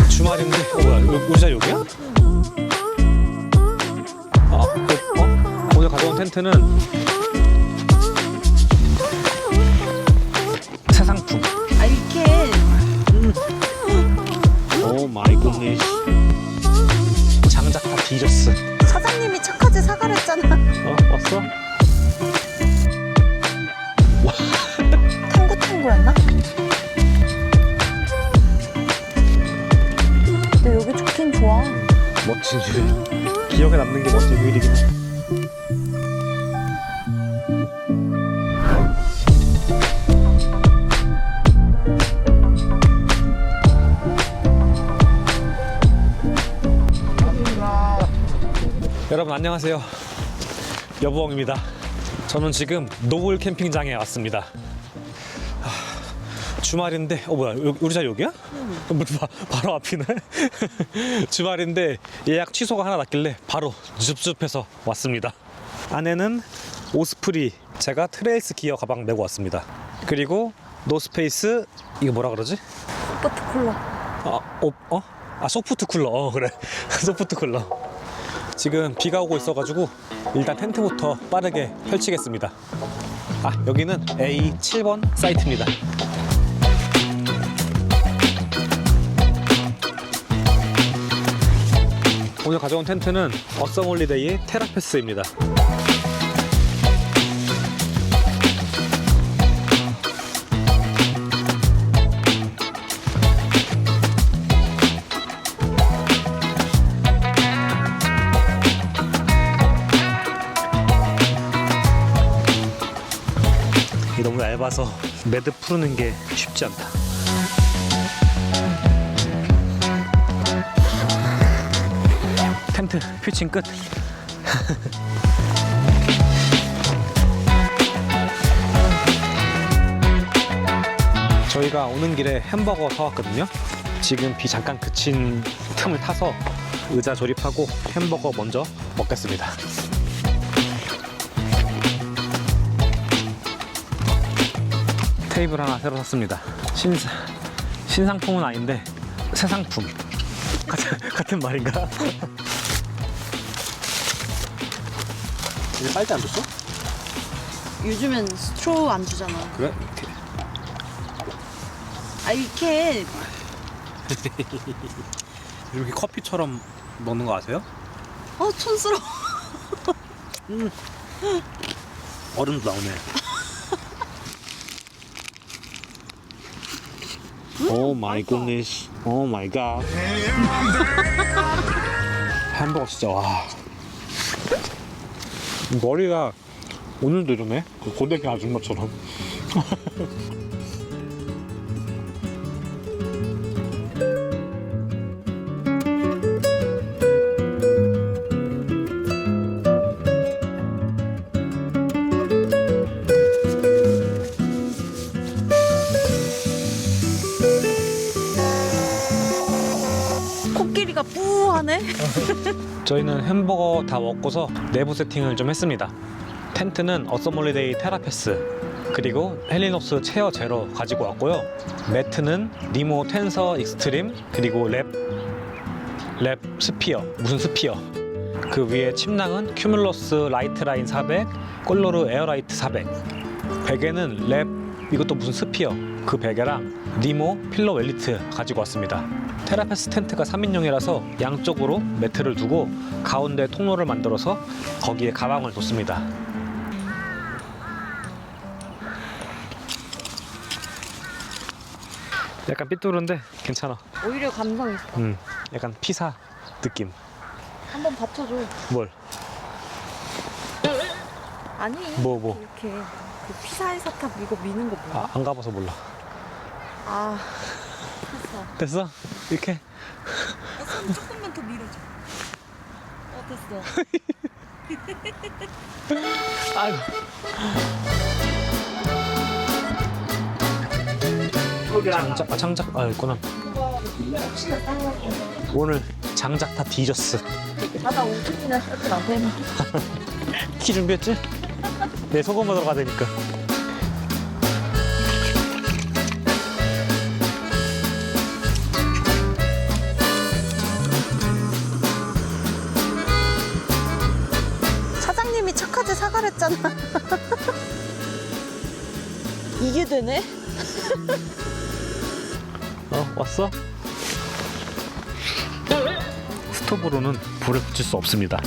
주말인데, 뭐야, 의자 여기야? 오늘 가져온 텐트는 새 상품. 아 이렇게 오 마이 굿네스. 장작 다 뒤졌어. 사장님이 착하지 사가랬잖아. 왔어? 탱구탱구였나? 근데 여기 좋긴 좋아. 멋진 휴일. 기억에 남는 게 멋진 휴일이긴 해. 여러분 안녕하세요. 여부엉입니다. 저는 지금 노을 캠핑장에 왔습니다. 주말인데 뭐야 우리 자 여기야? 바로 앞이네. 주말인데 예약 취소가 하나 났길래 바로 줍줍해서 왔습니다. 안에는 오스프리, 제가 트레일스 기어 가방 메고 왔습니다. 그리고 노스페이스, 이거 뭐라 그러지? 소프트 쿨러. 소프트 쿨러. 그래. 소프트 쿨러. 지금 비가 오고 있어가지고 일단 텐트부터 빠르게 펼치겠습니다. 여기는 A7번 사이트입니다. 오늘 가져온 텐트는 어썸홀리데이의 테라페스입니다. 너무 얇아서 매듭 푸르는 게 쉽지 않다. 텐트 피칭 끝. 저희가 오는 길에 햄버거 사왔거든요. 지금 비 잠깐 그친 틈을 타서 의자 조립하고 햄버거 먼저 먹겠습니다. 테이블 하나 새로 샀습니다. 신상품은 아닌데 새 상품. 같은 말인가? 이제 빨대 안 줬어? 요즘엔 스트로우 안 주잖아. 그래? 이렇게. 이렇게 이렇게 커피처럼 먹는 거 아세요? 촌스러워. 얼음도 나오네. 오 마이 굿네스. 오 마이 갓. 햄버거 진짜 와. 머리가 오늘도 이러네. 고데기 아줌마처럼. 코끼리가 뿌하네. 저희는 햄버거 다 먹고서 내부 세팅을 좀 했습니다. 텐트는 어썸홀리데이 테라페스, 그리고 헬리녹스 체어 제로 가지고 왔고요. 매트는 니모 텐서 익스트림, 그리고 랩 스피어, 무슨 스피어. 그 위에 침낭은 큐뮬러스 라이트라인 400, 꼴로르 에어라이트 400. 베개는 랩, 이것도 무슨 스피어. 그 베개랑 니모 필러 웰리트 가지고 왔습니다. 테라페스 텐트가 3인용이라서 양쪽으로 매트를 두고 가운데 통로를 만들어서 거기에 가방을 뒀습니다. 약간 삐뚤은데 괜찮아. 오히려 감성 있어. 약간 피사 느낌. 한번 받쳐줘. 뭘? 아니. 뭐? 이렇게 그 피사의 사탑 이거 미는 거 뭐야? 안 가봐서 몰라. 됐어. 됐어? 이렇게? 손 조금만 더 밀어줘. 됐어. 아이고. 장작 있구나. 오늘 장작 다 뒤졌어. 바다 5분이나 셔츠 나서 해놓 키 준비했지? 내 소금 얻으러 가야 되니까. 이게 되네? 왔어? 스톱으로는 불을 붙일 수 없습니다.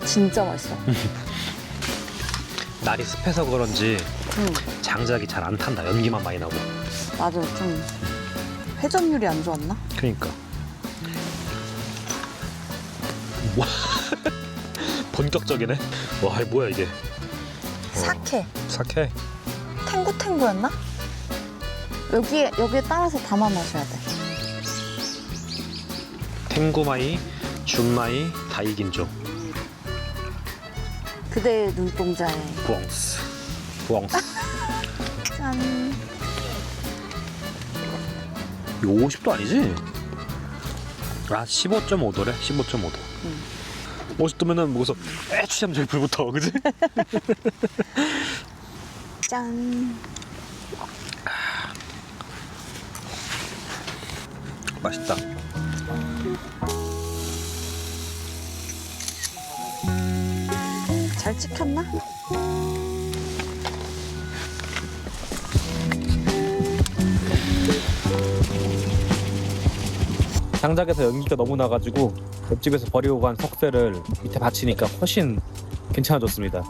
진짜 맛있어. 날이 습해서 그런지 응. 장작이 잘 안 탄다. 연기만 많이 나고. 맞아, 좀 회전율이 안 좋았나? 그러니까. 와, 본격적이네. 와, 이게 뭐야 이게? 사케. 사케. 탱구탱구였나? 여기에 따라서 담아 마셔야 돼. 탱구마이, 준마이, 다이긴조, 그대의 눈동자에 부엉스. 부엉스. 짠. 이거 50도 아니지? 아, 15.5도래. 15.5도. 50도면은 무슨 애취하면 저기 불 붙어, 그지? 짠. 맛있다. 잘 찍혔나? 장작에서 연기가 너무 나가지고 옆집에서 버리고 간 석쇠를 밑에 받치니까 훨씬 괜찮아졌습니다.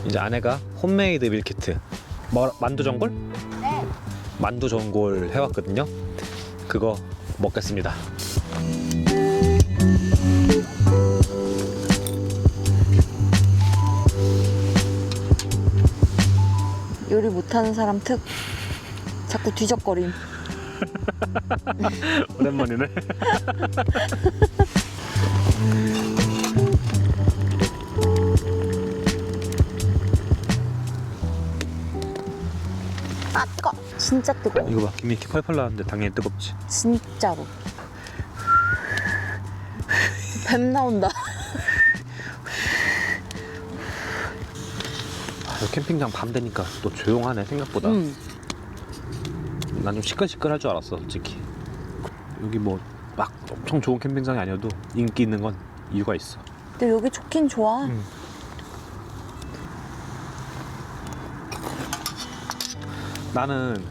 이제 아내가 홈메이드 밀키트 만두 전골? 네. 만두 전골 해왔거든요. 그거 먹겠습니다. 요리 못하는 사람 특. 자꾸 뒤적거림. 오랜만이네. 아, 뜨거. 진짜 뜨거. 이거 봐, 김이 이렇게 펄펄 나는데 당연히 뜨겁지. 진짜로. 뱀 나온다. 아, 캠핑장 밤 되니까 또 조용하네 생각보다. 난 좀 시끌시끌할 줄 알았어 솔직히. 여기 뭐 막 엄청 좋은 캠핑장이 아니어도 인기 있는 건 이유가 있어. 근데 여기 좋긴 좋아. 나는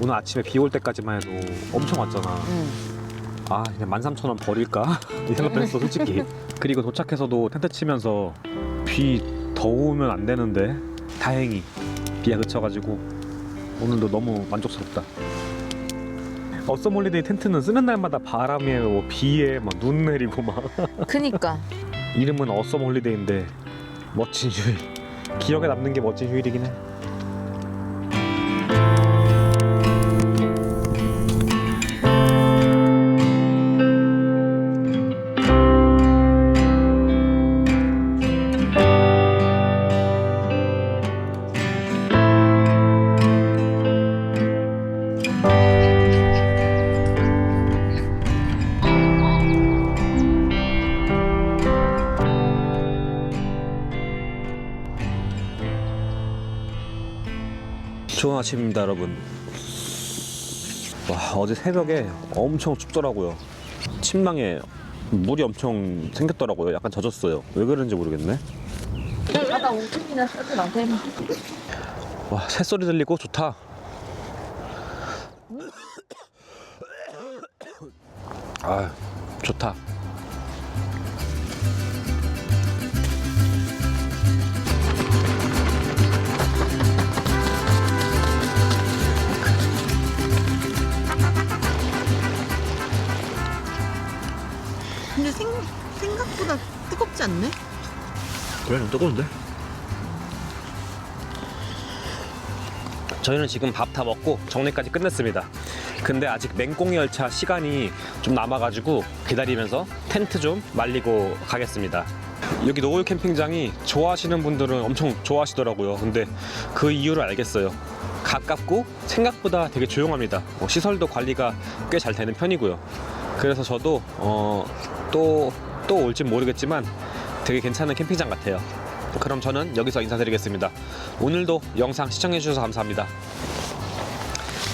오늘 아침에 비 올 때까지만 해도 엄청 왔잖아. 아, 그냥 13,000원 버릴까? 이 생각도 했어 솔직히. 그리고 도착해서도 텐트 치면서 비 더 오면 안 되는데 다행히 비가 그쳐가지고 오늘도 너무 만족스럽다. 어썸홀리데이 텐트는 쓰는 날마다 바람에 뭐 비에 막 눈 내리고 막. 그니까. 이름은 어썸홀리데이인데 멋진 휴일. 기억에 남는 게 멋진 휴일이긴 해. 좋은 아침입니다 여러분. 와, 어제 새벽에 엄청 춥더라고요. 침낭에 물이 엄청 생겼더라고요. 약간 젖었어요. 왜 그런지 모르겠네. 바다 우측이나 저쪽 나한테 해봐. 와, 새소리 들리고 좋다. 아, 좋다. 근데 생각보다 뜨겁지 않네? 그래, 좀 뜨거운데? 저희는 지금 밥 다 먹고 정리까지 끝냈습니다. 근데 아직 맹꽁 열차 시간이 좀 남아가지고 기다리면서 텐트 좀 말리고 가겠습니다. 여기 노을 캠핑장이 좋아하시는 분들은 엄청 좋아하시더라고요. 근데 그 이유를 알겠어요. 가깝고 생각보다 되게 조용합니다. 시설도 관리가 꽤 잘 되는 편이고요. 그래서 저도 또 올진 모르겠지만 되게 괜찮은 캠핑장 같아요. 그럼 저는 여기서 인사드리겠습니다. 오늘도 영상 시청해주셔서 감사합니다.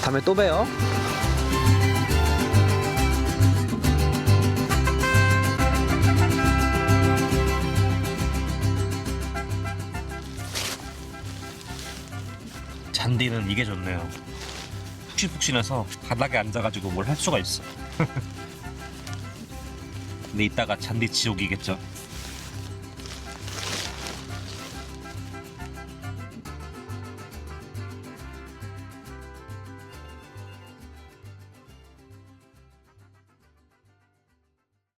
다음에 또 봬요. 잔디는 이게 좋네요. 푹신푹신해서 바닥에 앉아가지고 뭘 할 수가 있어. 근데 이따가 잔디 지옥이겠죠.